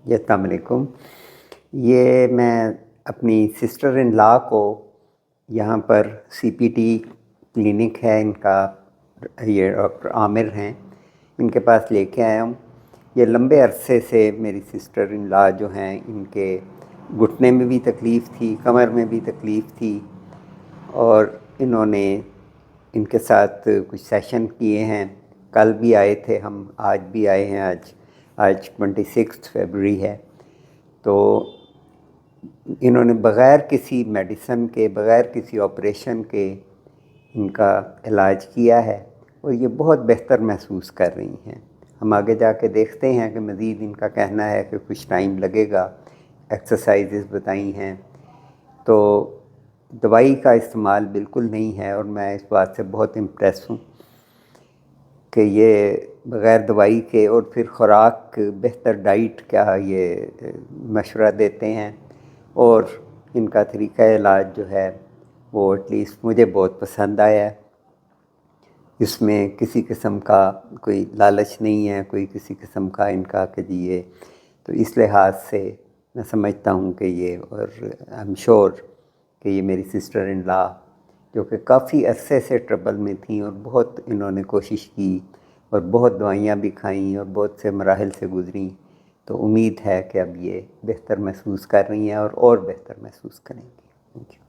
جی السلام علیکم۔ یہ میں اپنی سسٹر ان لا کو یہاں پر سی پی ٹی کلینک ہے ان کا، یہ ڈاکٹر عامر ہیں، ان کے پاس لے کے آیا ہوں۔ یہ لمبے عرصے سے میری سسٹر ان لا جو ہیں، ان کے گھٹنے میں بھی تکلیف تھی، کمر میں بھی تکلیف تھی، اور انہوں نے ان کے ساتھ کچھ سیشن کیے ہیں۔ کل بھی آئے تھے ہم، آج بھی آئے ہیں۔ آج 26 فیبروری ہے۔ تو انہوں نے بغیر کسی میڈیسن کے، بغیر کسی آپریشن کے ان کا علاج کیا ہے، اور یہ بہت بہتر محسوس کر رہی ہیں۔ ہم آگے جا کے دیکھتے ہیں کہ مزید ان کا کہنا ہے کہ کچھ ٹائم لگے گا۔ ایکسرسائزز بتائی ہیں، تو دوائی کا استعمال بالکل نہیں ہے، اور میں اس بات سے بہت امپریس ہوں کہ یہ بغیر دوائی کے، اور پھر خوراک، بہتر ڈائٹ کا یہ مشورہ دیتے ہیں، اور ان کا طریقہ علاج جو ہے وہ ایٹ لیسٹ مجھے بہت پسند آیا ہے۔ اس میں کسی قسم کا کوئی لالچ نہیں ہے، کوئی کسی قسم کا ان کا کہ جی یہ، تو اس لحاظ سے میں سمجھتا ہوں کہ یہ، اور آئی ایم شور کہ یہ میری سسٹر ان لا جو کہ کافی عرصے سے ٹربل میں تھیں، اور بہت انہوں نے کوشش کی، اور بہت دوائیاں بھی کھائیں، اور بہت سے مراحل سے گزریں، تو امید ہے کہ اب یہ بہتر محسوس کر رہی ہیں، اور بہتر محسوس کریں گی۔ Thank you.